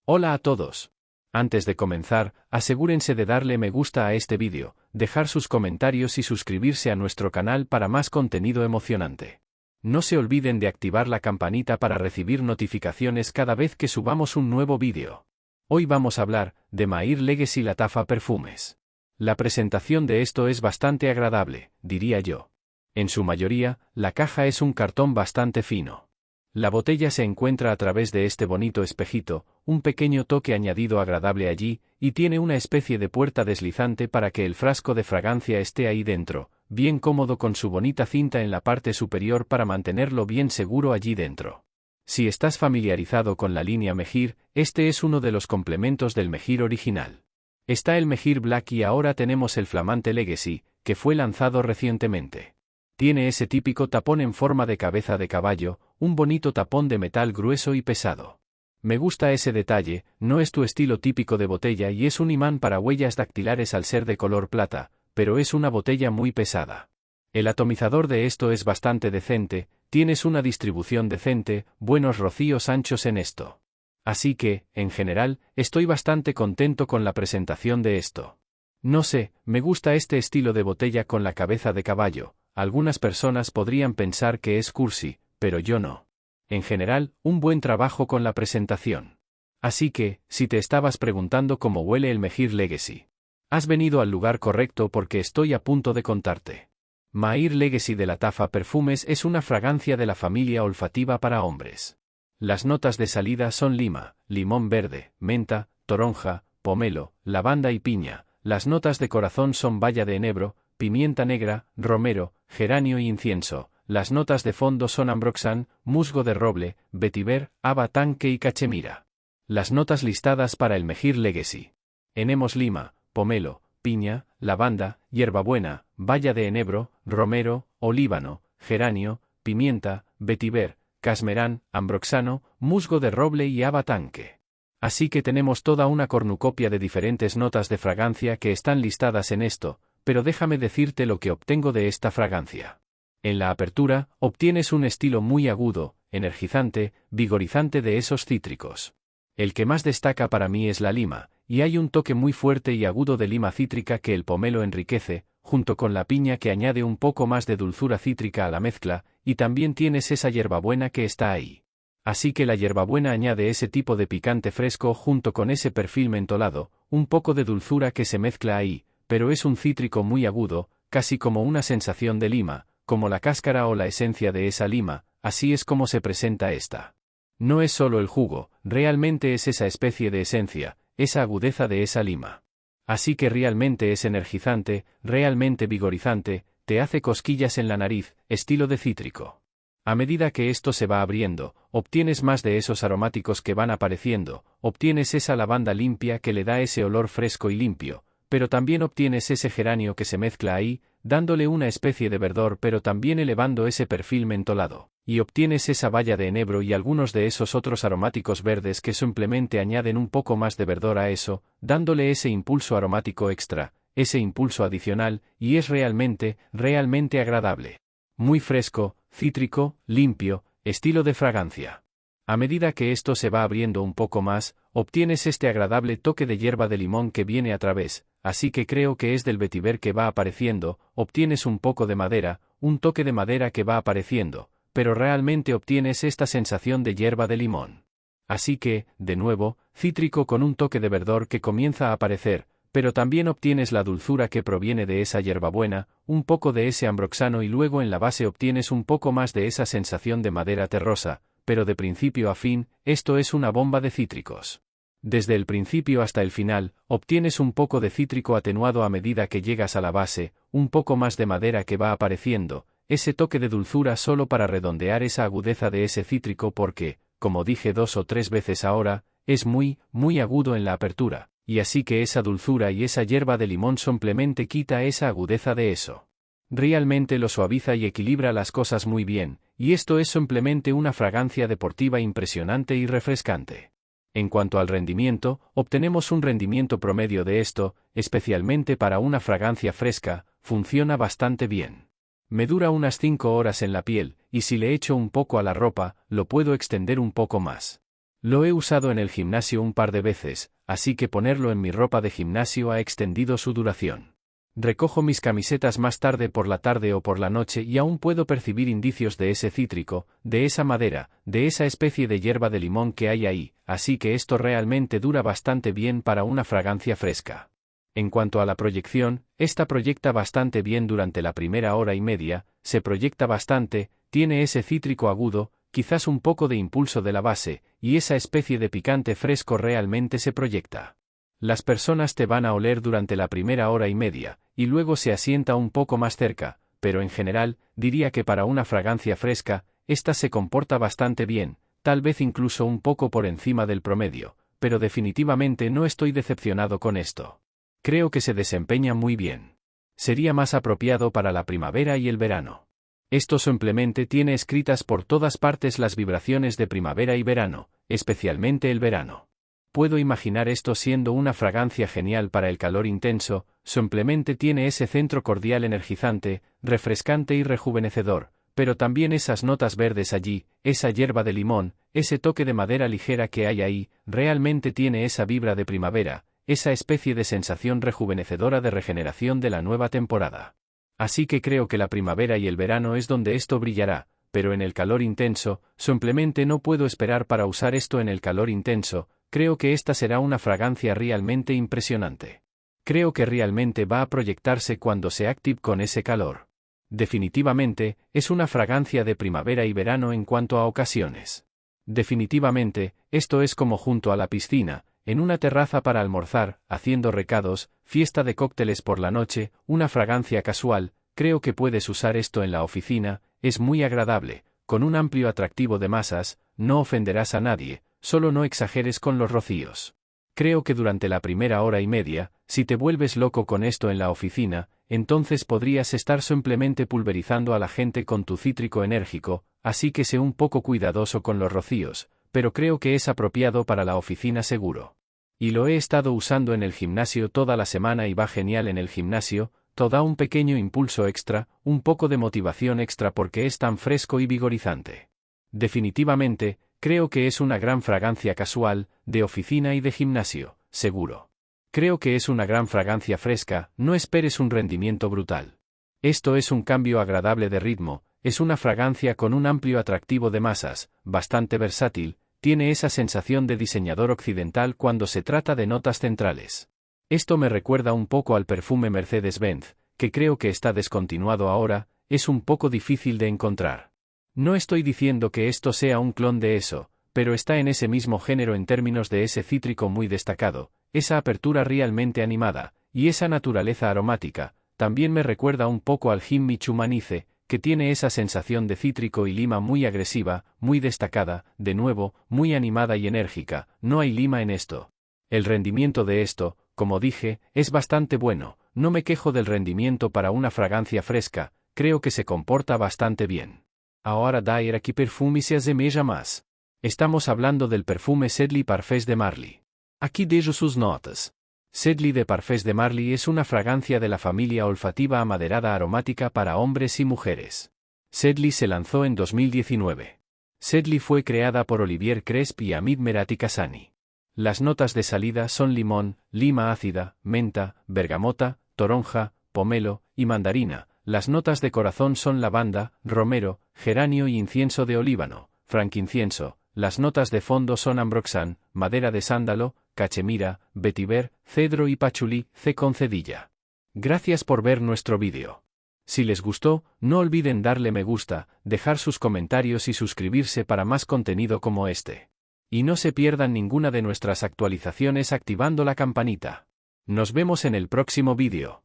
Hola a todos. Antes de comenzar, asegúrense de darle me gusta a este vídeo, dejar sus comentarios y suscribirse a nuestro canal para más contenido emocionante. No se olviden de activar la campanita para recibir notificaciones cada vez que subamos un nuevo vídeo. Hoy vamos a hablar de Mahir Legacy Latafa Perfumes. La presentación de esto es bastante agradable, diría yo. En su mayoría, la caja es un cartón bastante fino. La botella se encuentra a través de este bonito espejito, un pequeño toque añadido agradable allí, y tiene una especie de puerta deslizante para que el frasco de fragancia esté ahí dentro, bien cómodo con su bonita cinta en la parte superior para mantenerlo bien seguro allí dentro. Si estás familiarizado con la línea Mehir, este es uno de los complementos del Mehir original. Está el Mehir Black y ahora tenemos el flamante Legacy, que fue lanzado recientemente. Tiene ese típico tapón en forma de cabeza de caballo, un bonito tapón de metal grueso y pesado. Me gusta ese detalle, no es tu estilo típico de botella y es un imán para huellas dactilares al ser de color plata, pero es una botella muy pesada. El atomizador de esto es bastante decente, tienes una distribución decente, buenos rocíos anchos en esto. Así que, en general, estoy bastante contento con la presentación de esto. No sé, me gusta este estilo de botella con la cabeza de caballo. Algunas personas podrían pensar que es cursi, pero yo no. En general, un buen trabajo con la presentación. Así que, si te estabas preguntando cómo huele el Mehir Legacy, has venido al lugar correcto porque estoy a punto de contarte. Mahir Legacy de Latafa Perfumes es una fragancia de la familia olfativa para hombres. Las notas de salida son lima, limón verde, menta, toronja, pomelo, lavanda y piña. Las notas de corazón son baya de enebro, pimienta negra, romero, geranio y incienso. Las notas de fondo son ambroxan, musgo de roble, vetiver, haba tanque y cachemira. Las notas listadas para el Mehir Legacy. Enemos lima, pomelo, piña, lavanda, hierbabuena, baya de enebro, romero, olíbano, geranio, pimienta, vetiver, casmerán, ambroxano, musgo de roble y haba tanque. Así que tenemos toda una cornucopia de diferentes notas de fragancia que están listadas en esto, pero déjame decirte lo que obtengo de esta fragancia. En la apertura, obtienes un estilo muy agudo, energizante, vigorizante de esos cítricos. El que más destaca para mí es la lima, y hay un toque muy fuerte y agudo de lima cítrica que el pomelo enriquece, junto con la piña que añade un poco más de dulzura cítrica a la mezcla, y también tienes esa hierbabuena que está ahí. Así que la hierbabuena añade ese tipo de picante fresco junto con ese perfil mentolado, un poco de dulzura que se mezcla ahí, pero es un cítrico muy agudo, casi como una sensación de lima, como la cáscara o la esencia de esa lima, así es como se presenta esta. No es solo el jugo, realmente es esa especie de esencia, esa agudeza de esa lima. Así que realmente es energizante, realmente vigorizante, te hace cosquillas en la nariz, estilo de cítrico. A medida que esto se va abriendo, obtienes más de esos aromáticos que van apareciendo, obtienes esa lavanda limpia que le da ese olor fresco y limpio, pero también obtienes ese geranio que se mezcla ahí, dándole una especie de verdor pero también elevando ese perfil mentolado, y obtienes esa baya de enebro y algunos de esos otros aromáticos verdes que simplemente añaden un poco más de verdor a eso, dándole ese impulso aromático extra, ese impulso adicional, y es realmente agradable. Muy fresco, cítrico, limpio, estilo de fragancia. A medida que esto se va abriendo un poco más, obtienes este agradable toque de hierba de limón que viene a través, así que creo que es del vetiver que va apareciendo, obtienes un poco de madera, un toque de madera que va apareciendo, pero realmente obtienes esta sensación de hierba de limón. Así que, de nuevo, cítrico con un toque de verdor que comienza a aparecer, pero también obtienes la dulzura que proviene de esa hierbabuena, un poco de ese ambroxano y luego en la base obtienes un poco más de esa sensación de madera terrosa, pero de principio a fin, esto es una bomba de cítricos. Desde el principio hasta el final, obtienes un poco de cítrico atenuado a medida que llegas a la base, un poco más de madera que va apareciendo, ese toque de dulzura solo para redondear esa agudeza de ese cítrico porque, como dije 2 o 3 veces ahora, es muy agudo en la apertura. Y así que esa dulzura y esa hierba de limón simplemente quita esa agudeza de eso. Realmente lo suaviza y equilibra las cosas muy bien, y esto es simplemente una fragancia deportiva impresionante y refrescante. En cuanto al rendimiento, obtenemos un rendimiento promedio de esto, especialmente para una fragancia fresca, funciona bastante bien. Me dura unas 5 horas en la piel, y si le echo un poco a la ropa, lo puedo extender un poco más. Lo he usado en el gimnasio un par de veces, así que ponerlo en mi ropa de gimnasio ha extendido su duración. Recojo mis camisetas más tarde por la tarde o por la noche y aún puedo percibir indicios de ese cítrico, de esa madera, de esa especie de hierba de limón que hay ahí, así que esto realmente dura bastante bien para una fragancia fresca. En cuanto a la proyección, esta proyecta bastante bien durante la primera hora y media, se proyecta bastante, tiene ese cítrico agudo, quizás un poco de impulso de la base, y esa especie de picante fresco realmente se proyecta. Las personas te van a oler durante la primera hora y media, y luego se asienta un poco más cerca, pero en general, diría que para una fragancia fresca, esta se comporta bastante bien, tal vez incluso un poco por encima del promedio, pero definitivamente no estoy decepcionado con esto. Creo que se desempeña muy bien. Sería más apropiado para la primavera y el verano. Esto simplemente tiene escritas por todas partes las vibraciones de primavera y verano, especialmente el verano. Puedo imaginar esto siendo una fragancia genial para el calor intenso, simplemente tiene ese centro cordial energizante, refrescante y rejuvenecedor, pero también esas notas verdes allí, esa hierba de limón, ese toque de madera ligera que hay ahí, realmente tiene esa vibra de primavera, esa especie de sensación rejuvenecedora de regeneración de la nueva temporada. Así que creo que la primavera y el verano es donde esto brillará, pero en el calor intenso, simplemente no puedo esperar para usar esto en el calor intenso. Creo que esta será una fragancia realmente impresionante. Creo que realmente va a proyectarse cuando se active con ese calor. Definitivamente, es una fragancia de primavera y verano en cuanto a ocasiones. Definitivamente, esto es como junto a la piscina, en una terraza para almorzar, haciendo recados, fiesta de cócteles por la noche, una fragancia casual. Creo que puedes usar esto en la oficina, es muy agradable, con un amplio atractivo de masas, no ofenderás a nadie. Solo no exageres con los rocíos. Creo que durante la primera hora y media, si te vuelves loco con esto en la oficina, entonces podrías estar simplemente pulverizando a la gente con tu cítrico enérgico, así que sé un poco cuidadoso con los rocíos, pero creo que es apropiado para la oficina seguro. Y lo he estado usando en el gimnasio toda la semana y va genial en el gimnasio, da un pequeño impulso extra, un poco de motivación extra porque es tan fresco y vigorizante. Definitivamente, creo que es una gran fragancia casual, de oficina y de gimnasio, seguro. Creo que es una gran fragancia fresca, no esperes un rendimiento brutal. Esto es un cambio agradable de ritmo, es una fragancia con un amplio atractivo de masas, bastante versátil, tiene esa sensación de diseñador occidental cuando se trata de notas centrales. Esto me recuerda un poco al perfume Mercedes-Benz, que creo que está descontinuado ahora, es un poco difícil de encontrar. No estoy diciendo que esto sea un clon de eso, pero está en ese mismo género en términos de ese cítrico muy destacado, esa apertura realmente animada, y esa naturaleza aromática. También me recuerda un poco al Gin Michumanice, que tiene esa sensación de cítrico y lima muy agresiva, muy destacada, de nuevo, muy animada y enérgica. No hay lima en esto. El rendimiento de esto, como dije, es bastante bueno, no me quejo del rendimiento para una fragancia fresca, creo que se comporta bastante bien. Ahora daí que perfume se asemeja más. Estamos hablando del perfume Sedley Parfums de Marly. Aquí dejo sus notas. Sedley de Parfums de Marly es una fragancia de la familia olfativa amaderada aromática para hombres y mujeres. Sedley se lanzó en 2019. Sedley fue creada por Olivier Cresp y Amit Merati Kasani. Las notas de salida son limón, lima ácida, menta, bergamota, toronja, pomelo y mandarina. Las notas de corazón son lavanda, romero, geranio y incienso de olíbano, frankincienso. Las notas de fondo son ambroxan, madera de sándalo, cachemira, vetiver, cedro y pachulí, con cedilla. Gracias por ver nuestro vídeo. Si les gustó, no olviden darle me gusta, dejar sus comentarios y suscribirse para más contenido como este. Y no se pierdan ninguna de nuestras actualizaciones activando la campanita. Nos vemos en el próximo vídeo.